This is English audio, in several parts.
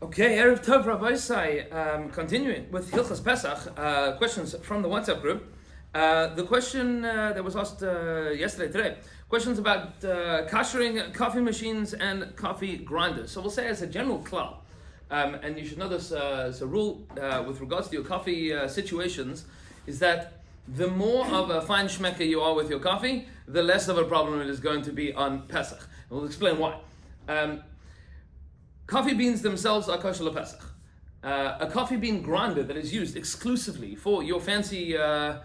Okay, Erev Tov Rabbi Sai, continuing with Hilchos Pesach, questions from the WhatsApp group. The question that was asked today, questions about kashering coffee machines and coffee grinders. So we'll say as a general klal, and you should know this as a rule with regards to your coffee situations, is that the more of a fine shmecker you are with your coffee, the less of a problem it is going to be on Pesach. And we'll explain why. Coffee beans themselves are kosher lePesach. A coffee bean grinder that is used exclusively for your fancy, fair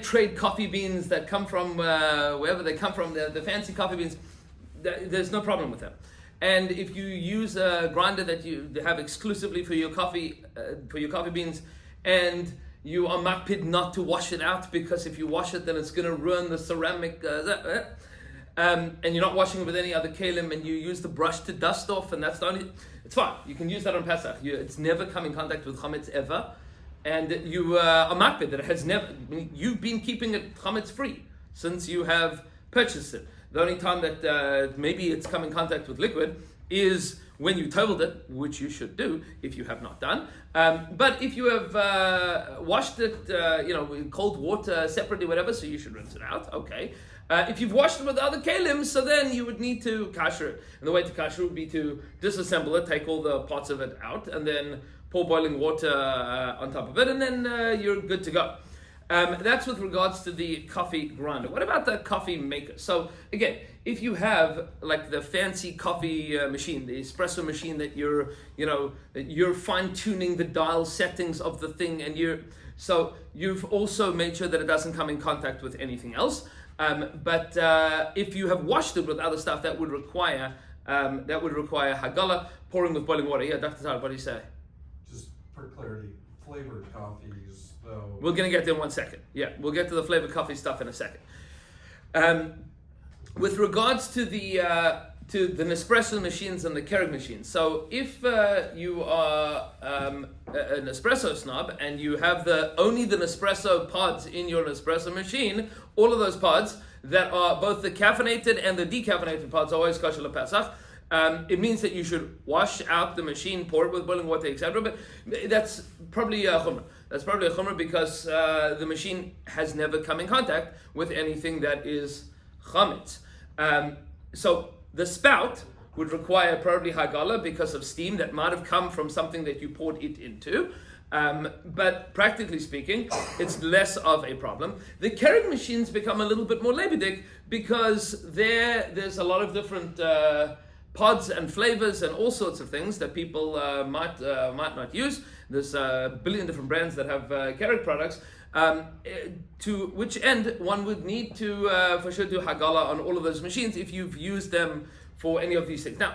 trade coffee beans that come from wherever they come from, the fancy coffee beans, there's no problem with them. And if you use a grinder that you have exclusively for your coffee beans, and you are makpid not to wash it out, because if you wash it, then it's going to ruin the ceramic. And you're not washing it with any other kalim, and you use the brush to dust off, and that's the only. It's fine. You can use that on Pesach. It's never come in contact with chametz ever, and you are makpid that it has never. You've been keeping it chametz free since you have purchased it. The only time that maybe it's come in contact with liquid is when you totaled it, which you should do if you have not done. But if you have washed it, in cold water separately, whatever, so you should rinse it out. Okay. If you've washed it with other kalim, so then you would need to kasher it. And the way to kasher would be to disassemble it, take all the parts of it out, and then pour boiling water on top of it, and then you're good to go. That's with regards to the coffee grinder. What about the coffee maker? So again, if you have like the fancy coffee machine, the espresso machine that you're fine tuning the dial settings of the thing, and you've also made sure that it doesn't come in contact with anything else. But if you have washed it with other stuff, that would require hagala, pouring with boiling water. Yeah, Dr. Tal, what do you say? Just for clarity, flavored coffees, though. We're going to get there in 1 second. Yeah, we'll get to the flavored coffee stuff in a second. With regards to the Nespresso machines and the Keurig machines, so if you are an espresso snob and you have only the Nespresso pods in your Nespresso machine, all of those pods that are both the caffeinated and the decaffeinated pods are always kosher lePesach. It means that you should wash out the machine, pour it with boiling water, etc. But that's probably a chumrah. That's probably a chumrah because the machine has never come in contact with anything that is chametz. So the spout would require probably hagala because of steam that might have come from something that you poured it into. But practically speaking, it's less of a problem. The Keurig machines become a little bit more lebedik because there's a lot of different pods and flavors and all sorts of things that people might not use. There's a billion different brands that have Keurig products. To which end one would need to for sure do hagala on all of those machines if you've used them for any of these things. Now,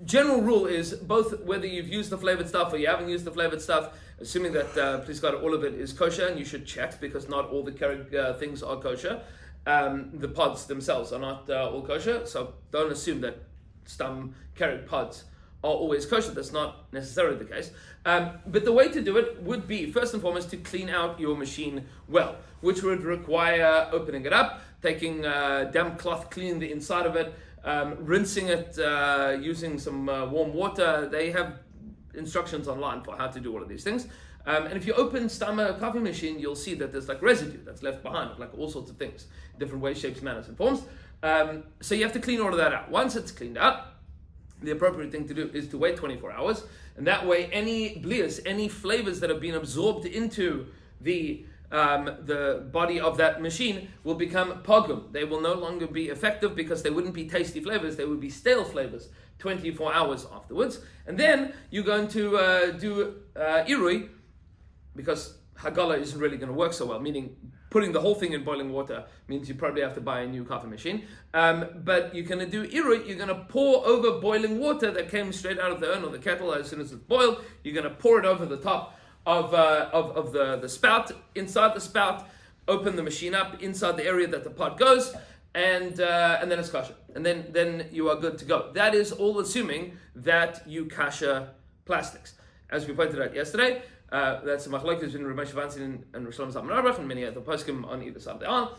general rule is both whether you've used the flavored stuff or you haven't used the flavored stuff, assuming that please God all of it is kosher, and you should check because not all the Keurig things are kosher. The pods themselves are not all kosher, so don't assume that some Keurig pods are always kosher. That's not necessarily the case. But the way to do it would be, first and foremost, to clean out your machine well, which would require opening it up, taking damp cloth, cleaning the inside of it, rinsing it using some warm water. They have instructions online for how to do all of these things. And if you open a coffee machine, you'll see that there's like residue that's left behind, like all sorts of things, different ways, shapes, manners, and forms. So you have to clean all of that out. Once it's cleaned out, the appropriate thing to do is to wait 24 hours, and that way any blias, any flavors that have been absorbed into the body of that machine will become pogum. They will no longer be effective because they wouldn't be tasty flavors, they would be stale flavors 24 hours afterwards. And then you're going to do irui, because hagala isn't really going to work so well, meaning putting the whole thing in boiling water means you probably have to buy a new coffee machine. But you're going to do irui, you're going to pour over boiling water that came straight out of the urn or the kettle as soon as it's boiled. You're going to pour it over the top of the spout. Inside the spout, open the machine up inside the area that the pot goes, and then it's kosher. And then you are good to go. That is all assuming that you kasher plastics. As we pointed out yesterday, that's a machlokes between Rav Moshe Vansin and Rosh Hashanah and many other poskim on either side of the aisle.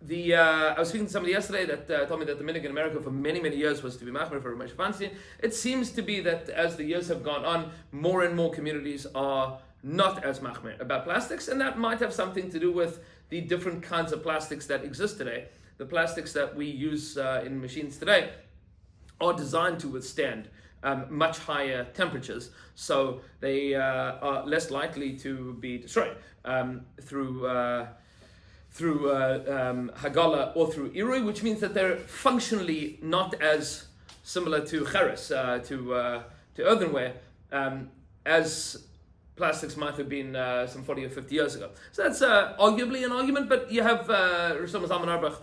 I was speaking to somebody yesterday that told me that the minhag in America for many, many years was to be machmir for Ramesh Feinstein. It seems to be that as the years have gone on, more and more communities are not as machmir about plastics, and that might have something to do with the different kinds of plastics that exist today. The plastics that we use in machines today are designed to withstand much higher temperatures, so they are less likely to be destroyed through Hagala or through Irui, which means that they're functionally not as similar to cheres, to earthenware, as plastics might have been some 40 or 50 years ago. So that's arguably an argument, but you have Rishon Zalman Auerbach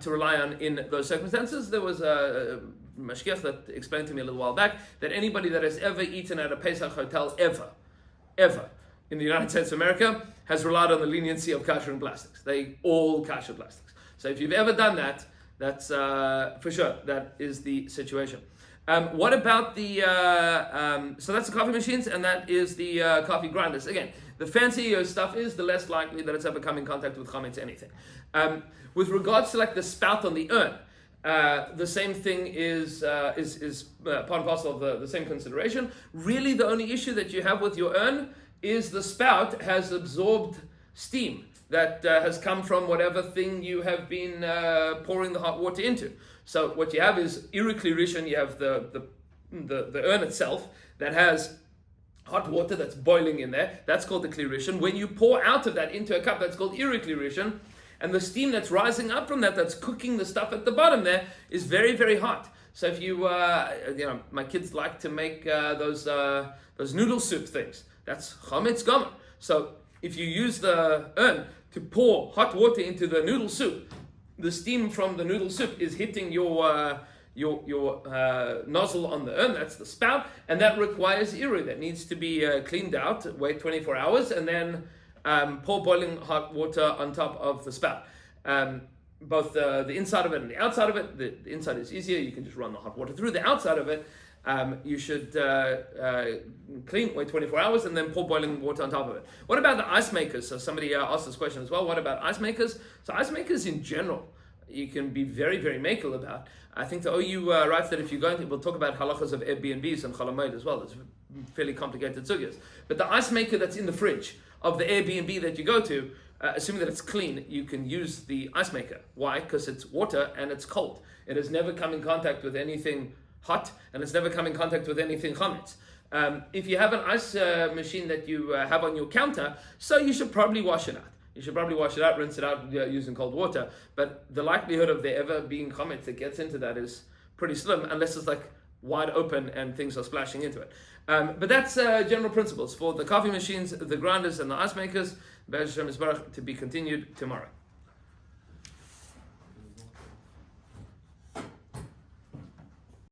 to rely on in those circumstances. There was a mashgiach that explained to me a little while back that anybody that has ever eaten at a Pesach hotel ever in the United States of America has relied on the leniency of kasher and plastics. They all kasher plastics. So if you've ever done that, that's for sure, that is the situation. What about the, so that's the coffee machines, and that is the coffee grinders. Again, the fancier stuff is, the less likely that it's ever come in contact with chametz anything. With regards to like the spout on the urn, the same thing is part and parcel of the same consideration. Really, the only issue that you have with your urn is the spout has absorbed steam that has come from whatever thing you have been pouring the hot water into. So what you have is irikli rishon. You have the urn itself that has hot water that's boiling in there. That's called the kli rishon. When you pour out of that into a cup, that's called irikli rishon. And the steam that's rising up from that, that's cooking the stuff at the bottom there, is very, very hot. So if you, my kids like to make those noodle soup things. That's chametz gomer. So if you use the urn to pour hot water into the noodle soup, the steam from the noodle soup is hitting your nozzle on the urn. That's the spout, and that requires iru. That needs to be cleaned out. Wait 24 hours, and then pour boiling hot water on top of the spout. Both the inside of it and the outside of it. The inside is easier. You can just run the hot water through. The outside of it, you should clean, wait 24 hours, and then pour boiling water on top of it. What about the ice makers? So somebody asked this question as well. What about ice makers? So ice makers in general, you can be very, very makel about. I think the OU writes that if you're going to, we'll talk about halachas of Airbnbs and chalamayid as well. It's fairly complicated sugyas. But the ice maker that's in the fridge of the Airbnb that you go to, assuming that it's clean, you can use the ice maker. Why? Because it's water and it's cold. It has never come in contact with anything hot, and it's never come in contact with anything chametz. If you have an ice machine that you have on your counter, so you should probably wash it out. You should probably wash it out, rinse it out using cold water. But the likelihood of there ever being chametz that gets into that is pretty slim, unless it's like wide open and things are splashing into it. But that's general principles for the coffee machines, the grinders, and the ice makers. Be'ez Hashem Yisbarach, to be continued tomorrow.